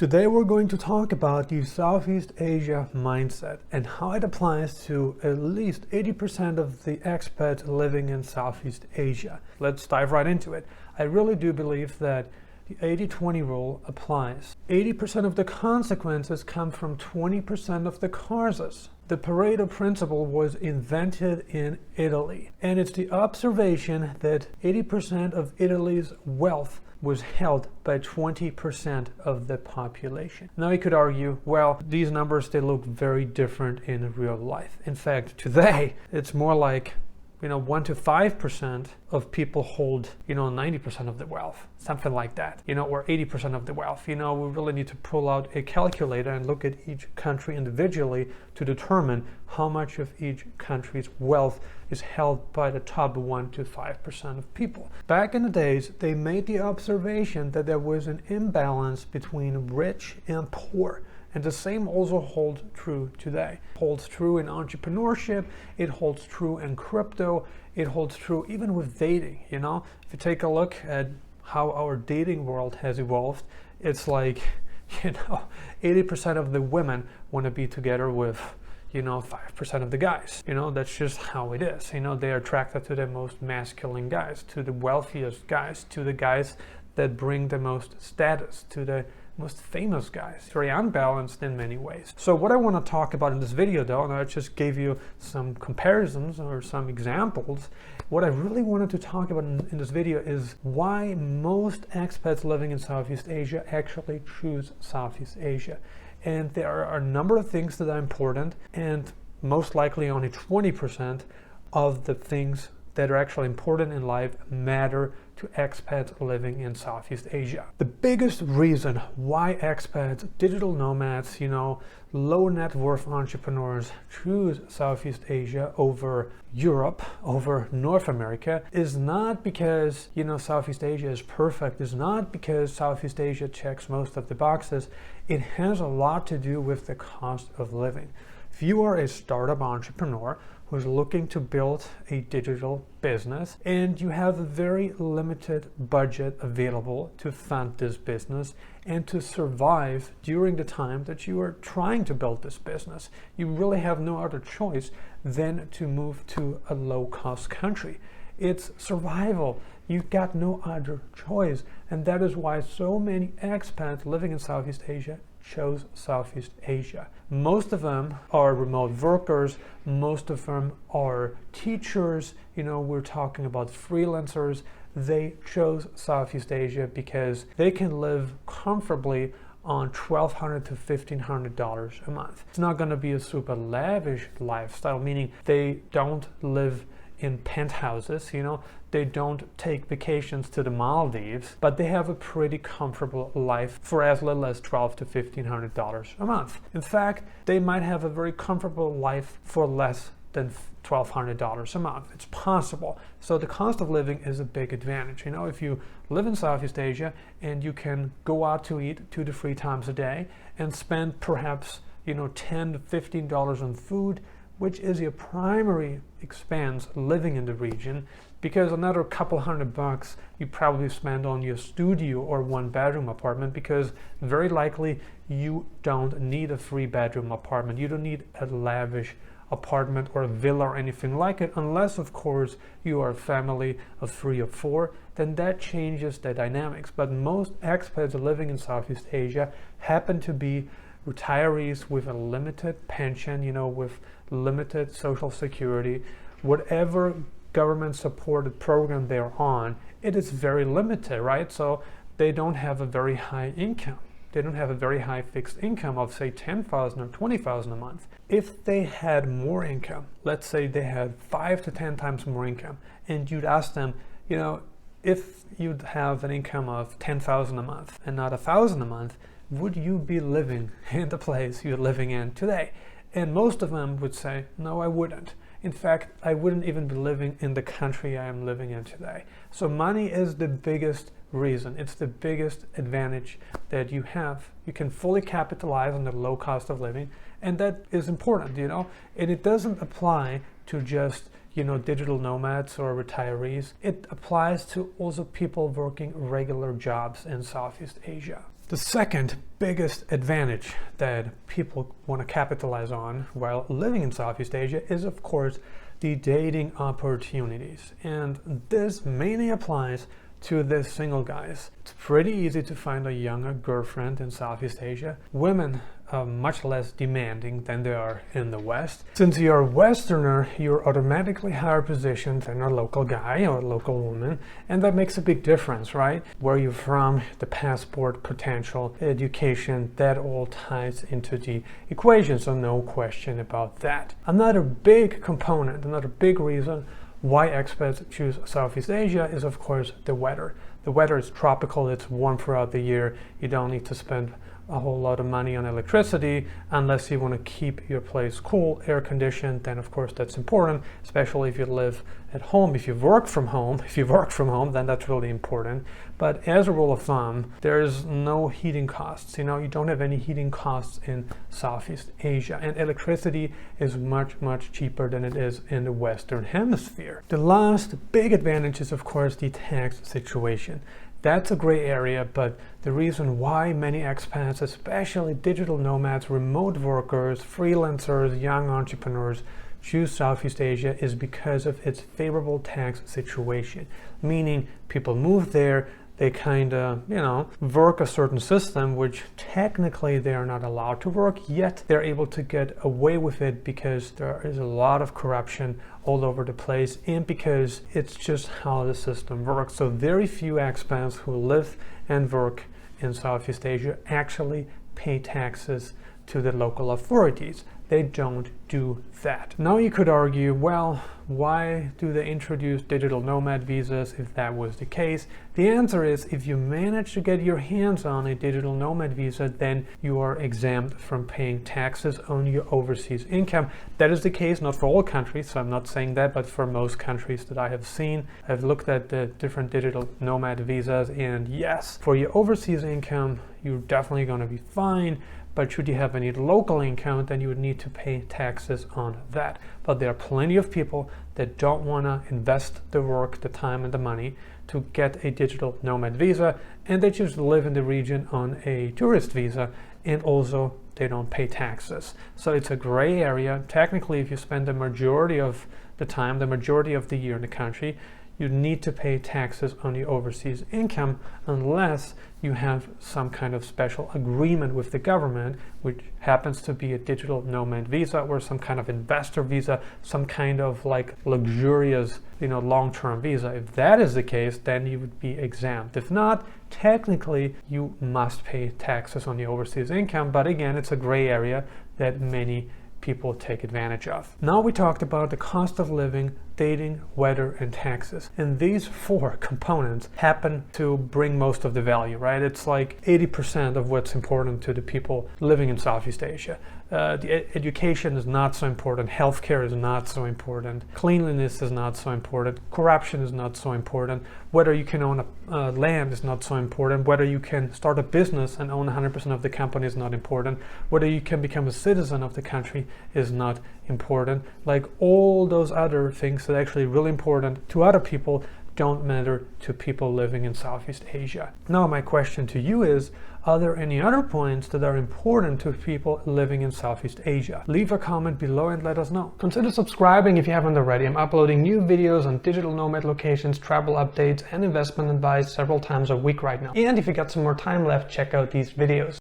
Today we're going to talk about the Southeast Asia mindset and how it applies to at least 80% of the expats living in Southeast Asia. Let's dive right into it. I really do believe that the 80-20 rule applies. 80% of the consequences come from 20% of the causes. The Pareto Principle was invented in Italy, and it's the observation that 80% of Italy's wealth was held by 20% of the population. Now you could argue, well, these numbers, they look very different in real life. In fact, today, it's more like 1 to 5% of people hold, 90% of the wealth, something like that, or 80% of the wealth. We really need to pull out a calculator and look at each country individually to determine how much of each country's wealth is held by the top 1 to 5% of people. Back in the days, they made the observation that there was an imbalance between rich and poor. And the same also holds true today. It holds true in entrepreneurship, it holds true in crypto, it holds true even with dating, If you take a look at how our dating world has evolved, it's like, 80% of the women want to be together with 5% of the guys. That's just how it is. They're attracted to the most masculine guys, to the wealthiest guys, to the guys that bring the most status, to the most famous guys. Very unbalanced in many ways. So what I want to talk about in this video though, and I just gave you some comparisons or some examples, what I really wanted to talk about in this video is why most expats living in Southeast Asia actually choose Southeast Asia. And there are a number of things that are important, and most likely only 20% of the things that are actually important in life matter to expats living in Southeast Asia. The biggest reason why expats, digital nomads, low net worth entrepreneurs choose Southeast Asia over Europe, over North America, is not because, Southeast Asia is perfect, is not because Southeast Asia checks most of the boxes. It has a lot to do with the cost of living. If you are a startup entrepreneur who's looking to build a digital business and you have a very limited budget available to fund this business and to survive during the time that you are trying to build this business, you really have no other choice than to move to a low-cost country. It's survival. You've got no other choice. And that is why so many expats living in Southeast Asia chose Southeast Asia. Most of them are remote workers, most of them are teachers, we're talking about freelancers. They chose Southeast Asia because they can live comfortably on $1,200 to $1,500 a month. It's not going to be a super lavish lifestyle, meaning they don't live in penthouses, they don't take vacations to the Maldives, but they have a pretty comfortable life for as little as $1,200 to $1,500 a month. In fact, they might have a very comfortable life for less than $1,200 a month. It's possible. So the cost of living is a big advantage. If you live in Southeast Asia and you can go out to eat 2 to 3 times a day and spend perhaps, $10 to $15 on food, which is your primary expense living in the region, because another couple $100 you probably spend on your studio or 1-bedroom apartment, because very likely you don't need a 3-bedroom apartment. You don't need a lavish apartment or a villa or anything like it, unless of course you are a family of 3 or 4, then that changes the dynamics. But most expats living in Southeast Asia happen to be retirees with a limited pension, with limited social security. Whatever government supported program they're on, it is very limited, right? So they don't have a very high income. They don't have a very high fixed income of say $10,000 or $20,000 a month. If they had more income, let's say they had 5 to 10 times more income, and you'd ask them, if you'd have an income of $10,000 a month and not $1,000 a month, would you be living in the place you're living in today? And most of them would say, no, I wouldn't. In fact, I wouldn't even be living in the country I am living in today. So money is the biggest reason. It's the biggest advantage that you have. You can fully capitalize on the low cost of living, and that is important, And it doesn't apply to just digital nomads or retirees. It applies to also people working regular jobs in Southeast Asia. The second biggest advantage that people want to capitalize on while living in Southeast Asia is, of course, the dating opportunities. And this mainly applies to the single guys. It's pretty easy to find a younger girlfriend in Southeast Asia. Women are much less demanding than they are in the West. Since you're a Westerner, you're automatically higher positioned than a local guy or a local woman, and that makes a big difference, right? Where you're from, the passport, potential, education, that all ties into the equation, so no question about that. Another big component, another big reason why expats choose Southeast Asia is, of course, the weather. The weather is tropical, it's warm throughout the year. You don't need to spend a whole lot of money on electricity unless you want to keep your place cool, air conditioned. Then of course that's important, especially if you live at home. If you work from home, then that's really important. But as a rule of thumb, there's no heating costs. You don't have any heating costs in Southeast Asia, and electricity is much cheaper than it is in the Western Hemisphere. The last big advantage is, of course, the tax situation. That's a gray area, but the reason why many expats, especially digital nomads, remote workers, freelancers, young entrepreneurs, choose Southeast Asia is because of its favorable tax situation. Meaning people move there, they kind of, work a certain system which technically they are not allowed to work, yet they're able to get away with it because there is a lot of corruption all over the place and because it's just how the system works. So very few expats who live and work in Southeast Asia actually pay taxes to the local authorities. They don't do that. Now you could argue, well, why do they introduce digital nomad visas if that was the case? The answer is, if you manage to get your hands on a digital nomad visa, then you are exempt from paying taxes on your overseas income. That is the case, not for all countries, so I'm not saying that, but for most countries that I have seen. I've looked at the different digital nomad visas, and yes, for your overseas income, you're definitely going to be fine. But should you have any local income, then you would need to pay taxes on that. But there are plenty of people that don't want to invest the work, the time, and the money to get a digital nomad visa, and they choose to live in the region on a tourist visa, and also they don't pay taxes. So it's a gray area. Technically, if you spend the majority of the time, the majority of the year in the country, you need to pay taxes on your overseas income unless you have some kind of special agreement with the government, which happens to be a digital nomad visa or some kind of investor visa, some kind of like luxurious, long-term visa. If that is the case, then you would be exempt. If not, technically you must pay taxes on your overseas income. But again, it's a gray area that many people take advantage of. Now we talked about the cost of living, dating, weather, and taxes. And these four components happen to bring most of the value, right? It's like 80% of what's important to the people living in Southeast Asia. The education is not so important. Healthcare is not so important. Cleanliness is not so important. Corruption is not so important. Whether you can own land is not so important. Whether you can start a business and own 100% of the company is not important. Whether you can become a citizen of the country is not important. Like all those other things that are actually really important to other people don't matter to people living in Southeast Asia. Now my question to you is, are there any other points that are important to people living in Southeast Asia? Leave a comment below and let us know. Consider subscribing if you haven't already. I'm uploading new videos on digital nomad locations, travel updates, and investment advice several times a week right now. And if you got some more time left, check out these videos.